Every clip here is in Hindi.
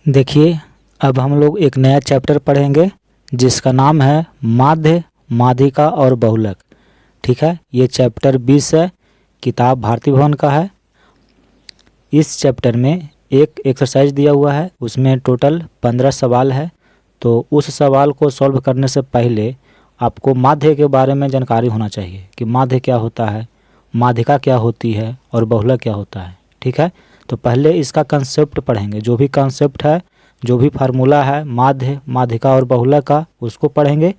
देखिए, अब हम लोग एक नया चैप्टर पढ़ेंगे जिसका नाम है माध्य, माध्यिका और बहुलक। ठीक है, ये चैप्टर 20 है, किताब भारती भवन का है। इस चैप्टर में एक एक्सरसाइज दिया हुआ है, उसमें टोटल 15 सवाल है। तो उस सवाल को सॉल्व करने से पहले आपको माध्य के बारे में जानकारी होना चाहिए कि माध्य क्या होता है, माध्यिका क्या होती है और बहुलक क्या होता है। ठीक है, तो पहले इसका कंसेप्ट पढ़ेंगे, जो भी कंसेप्ट है, जो भी फार्मूला है माध्य, माध्यिका और बहुलक का, उसको पढ़ेंगे।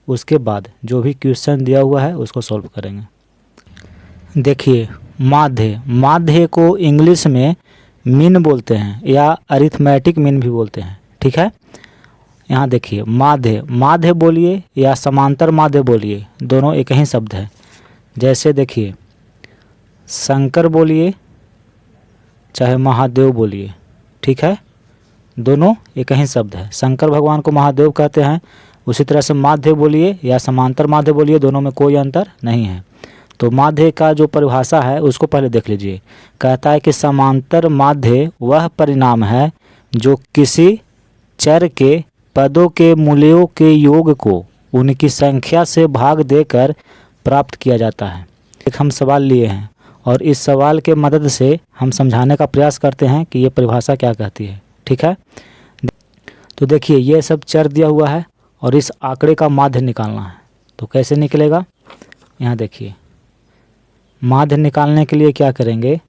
उसके बाद जो भी क्वेश्चन दिया हुआ है उसको सॉल्व करेंगे। देखिए, माध्य, माध्य को इंग्लिश में मीन बोलते हैं या अरिथमेटिक मीन भी बोलते हैं। ठीक है, यहाँ देखिए माध्य, माध्य बोलिए या समांतर माध्य बोलिए, दोनों एक ही शब्द है। जैसे देखिए, शंकर बोलिए चाहे महादेव बोलिए, ठीक है, दोनों एक ही शब्द है। शंकर भगवान को महादेव कहते हैं, उसी तरह से माध्य बोलिए या समांतर माध्य बोलिए, दोनों में कोई अंतर नहीं है। तो माध्य का जो परिभाषा है उसको पहले देख लीजिए। कहता है कि समांतर माध्य वह परिणाम है जो किसी चर के पदों के मूल्यों के योग को उनकी संख्या से भाग देकर प्राप्त किया जाता है। एक हम सवाल लिए हैं और इस सवाल के मदद से हम समझाने का प्रयास करते हैं कि ये परिभाषा क्या कहती है। ठीक है, तो देखिए ये सब चर दिया हुआ है और इस आंकड़े का माध्य निकालना है। तो कैसे निकलेगा, यहाँ देखिए, माध्य निकालने के लिए क्या करेंगे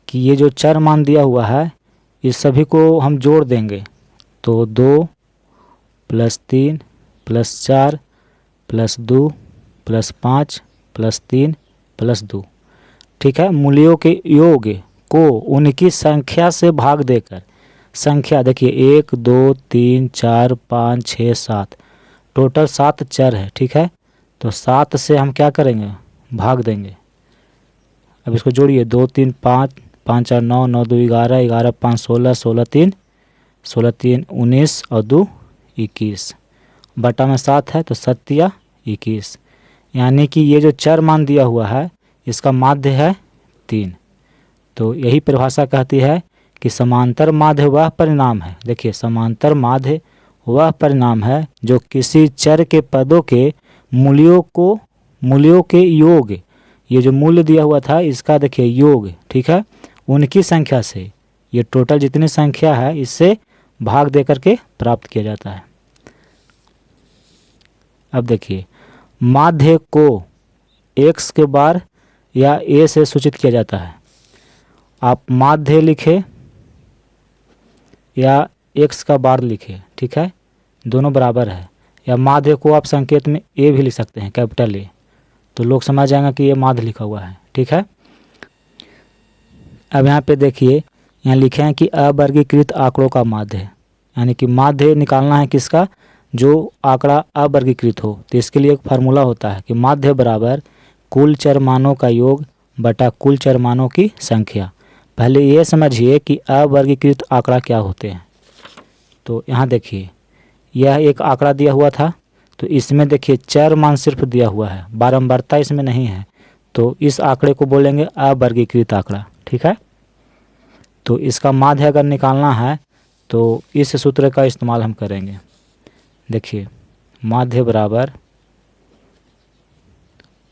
कि ये जो चर मान दिया हुआ है इस सभी को हम जोड़ देंगे। तो 2 + 3 + 4 + 2 + 5 + 3 + 2। ठीक है, मूल्यों के योग को उनकी संख्या से भाग देकर, संख्या देखिए 1 2 3 4 5 6 7, टोटल 7 चर है। ठीक है, तो 7 से हम क्या करेंगे, भाग देंगे। अब इसको जोड़िए, 2 3 5, 5 4 9, 9 2 11, 11 5 16, 16 3 19 और 2 21, बटा में 7 है तो 7 या 21, यानी कि ये जो चर मान दिया हुआ है इसका माध्य है 3। तो यही परिभाषा कहती है कि समांतर माध्य वह परिणाम है, देखिए समांतर माध्य वह परिणाम है जो किसी चर के पदों के मूल्यों के योग, ये जो मूल्य दिया हुआ था इसका देखिए योग, ठीक है, उनकी संख्या से, ये टोटल जितनी संख्या है इससे भाग दे करके प्राप्त किया जाता है। अब देखिए, माध्य को x के बार या a से सूचित किया जाता है। आप माध्य लिखे या x का बार लिखे, ठीक है, दोनों बराबर है। या माध्य को आप संकेत में a भी लिख सकते हैं, कैपिटल A, तो लोग समझ जाएंगे कि ये माध्य लिखा हुआ है। ठीक है, अब यहाँ पे देखिए, यहाँ लिखे हैं कि अवर्गीकृत आंकड़ों का माध्य, यानी कि माध्य निकालना है किसका, जो आंकड़ा अवर्गीकृत हो। तो इसके लिए एक फार्मूला होता है कि माध्य बराबर कुल चर मानों का योग बटा कुल चर मानों की संख्या। पहले ये समझिए कि अवर्गीकृत आंकड़ा क्या होते हैं। तो यहाँ देखिए, यह एक आंकड़ा दिया हुआ था, तो इसमें देखिए चर मान सिर्फ दिया हुआ है, बारंबारता इसमें नहीं है, तो इस आंकड़े को बोलेंगे अवर्गीकृत आंकड़ा। ठीक है, तो इसका माध्य अगर निकालना है तो इस सूत्र का इस्तेमाल हम करेंगे। देखिए, माध्य बराबर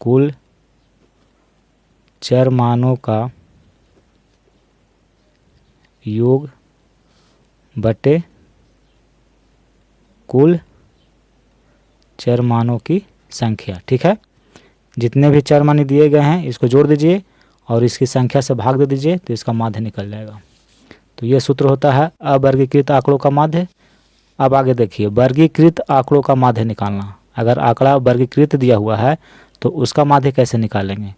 कुल चर मानों का योग बटे कुल चर मानों की संख्या। ठीक है, जितने भी चर मान दिए गए हैं इसको जोड़ दीजिए और इसकी संख्या से भाग दे दीजिए, तो इसका माध्य निकल जाएगा। तो ये सूत्र होता है अवर्गीकृत आंकड़ों का माध्य। अब आगे देखिए, वर्गीकृत आंकड़ों का माध्य निकालना। अगर आंकड़ा वर्गीकृत दिया हुआ है तो उसका माध्य कैसे निकालेंगे,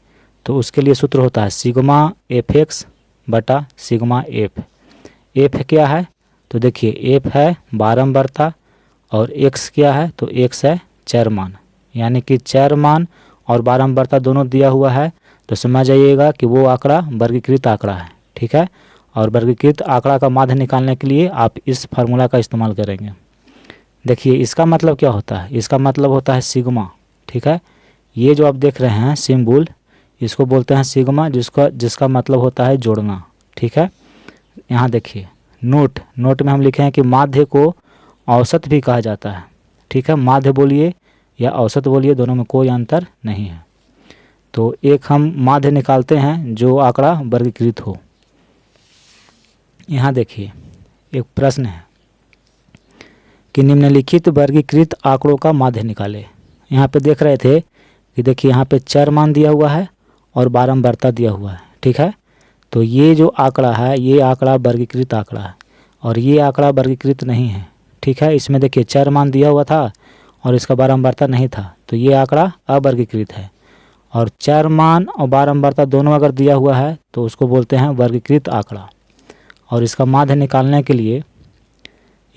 तो उसके लिए सूत्र होता है सिग्मा fx बटा सिग्मा f। f क्या है, तो देखिए f है बारंबारता और x क्या है, तो x है चर मान, यानी कि चर मान और बारंबारता दोनों दिया हुआ है, तो समझ जाइएगा कि वो आंकड़ा वर्गीकृत आंकड़ा है। ठीक है, और वर्गीकृत आंकड़ा का माध्य निकालने के लिए आप इस फार्मूला का इस्तेमाल करेंगे। देखिए, इसका मतलब क्या होता है, इसका मतलब होता है सिग्मा। ठीक है, ये जो आप देख रहे हैं सिंबल, इसको बोलते हैं सिग्मा, जिसका मतलब होता है जोड़ना। ठीक है, यहाँ देखिए नोट, नोट में हम लिखे हैं कि माध्य को औसत भी कहा जाता है। ठीक है, माध्य बोलिए या औसत बोलिए, दोनों में कोई अंतर नहीं है। तो एक हम माध्य निकालते हैं जो आंकड़ा वर्गीकृत हो। यहाँ देखिए एक प्रश्न है कि निम्नलिखित वर्गीकृत आंकड़ों का माध्य निकालें। यहाँ पे देख रहे थे कि देखिए यहाँ पे चर मान दिया हुआ है और बारंबारता दिया हुआ है। ठीक है, तो ये जो आंकड़ा है ये आंकड़ा वर्गीकृत आंकड़ा है और ये आंकड़ा वर्गीकृत नहीं है। ठीक है, इसमें देखिए चर मान दिया हुआ था और इसका बारंबारता नहीं था, तो ये आंकड़ा अवर्गीकृत है। और चर मान और बारंबारता दोनों अगर दिया हुआ है तो उसको बोलते हैं वर्गीकृत आंकड़ा। और इसका माध्य निकालने के लिए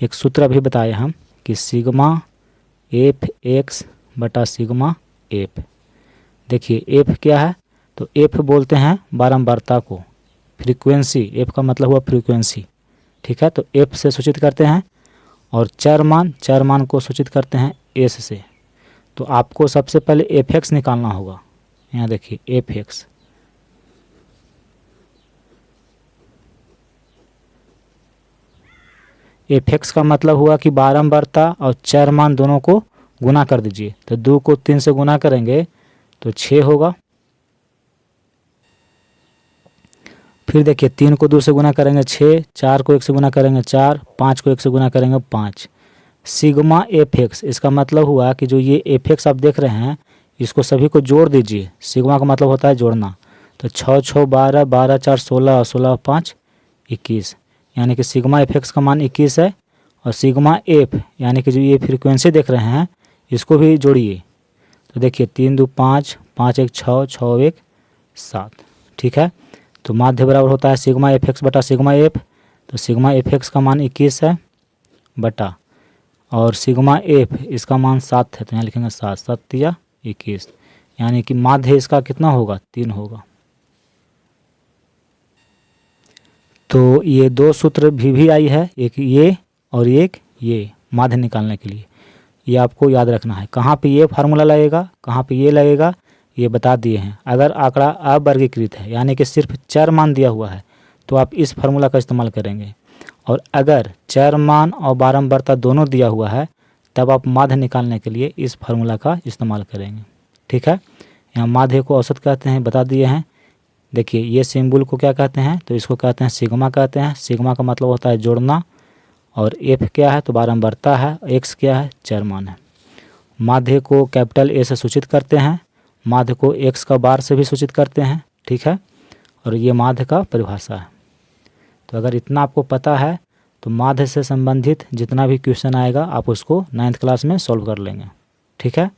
एक सूत्र अभी बताए हम कि सिग्मा एफ एक्स बटा सिग्मा एफ। देखिए एफ क्या है, तो एफ बोलते हैं बारंबारता को, फ्रीक्वेंसी, एफ का मतलब हुआ फ्रीक्वेंसी। ठीक है, तो एफ से सूचित करते हैं और चर मान को सूचित करते हैं एस से। तो आपको सबसे पहले एफ एक्स निकालना होगा। यहाँ देखिए एफ एक्स, एफ एक्स का मतलब हुआ कि बारंबारता और चर मान दोनों को गुना कर दीजिए। तो 2 को 3 से गुना करेंगे तो 6 होगा। फिर देखिए 3 को 2 से गुना करेंगे 6, 4 को 1 से गुना करेंगे 4, 5 को 1 से गुना करेंगे 5। सिग्मा एफ एक्स, इसका मतलब हुआ कि जो ये एफ एक्स आप देख रहे हैं इसको सभी को जोड़ दीजिए। सिग्मा का मतलब होता है जोड़ना। तो 6 6 12, 12 4 16, 16 5 21, यानी कि सिग्मा एफ एक्स का मान 21 है। और सिग्मा एफ यानी कि जो ये फ्रीक्वेंसी देख रहे हैं इसको भी जोड़िए। तो देखिए 3 2 5, 5 1 6, 6 1 7। ठीक है, तो माध्य बराबर होता है सिग्मा एफ एक्स बटा सिग्मा एफ। तो सिग्मा एफ एक्स का मान 21 है बटा, और सिग्मा एफ इसका मान 7 है, तो यहाँ लिखेंगे 7, 7 या 21, यानी कि माध्य इसका कितना होगा, 3 होगा। तो ये 2 सूत्र भी आई है, एक ये और एक ये, माध्य निकालने के लिए। ये आपको याद रखना है। कहाँ पे ये फार्मूला लगेगा, कहाँ पे ये लगेगा, ये बता दिए हैं। अगर आंकड़ा अवर्गीकृत है यानी कि सिर्फ चर मान दिया हुआ है तो आप इस फार्मूला का इस्तेमाल करेंगे, और अगर चर मान और बारंबारता दोनों दिया हुआ है तब आप माध्य निकालने के लिए इस फार्मूला का इस्तेमाल करेंगे। ठीक है, यहाँ माध्य को औसत कहते हैं, बता दिए हैं। देखिए ये सिंबल को क्या कहते हैं, तो इसको कहते हैं सिग्मा कहते हैं। सिग्मा का मतलब होता है जोड़ना, और एफ क्या है तो बारंबारता है, एक्स क्या है चर मान है। माध्य को कैपिटल ए से सूचित करते हैं, माध्य को एक्स का बार से भी सूचित करते हैं। ठीक है, और ये माध्य का परिभाषा है। तो अगर इतना आपको पता है तो माध्य से संबंधित जितना भी क्वेश्चन आएगा आप उसको 9th क्लास में सॉल्व कर लेंगे। ठीक है।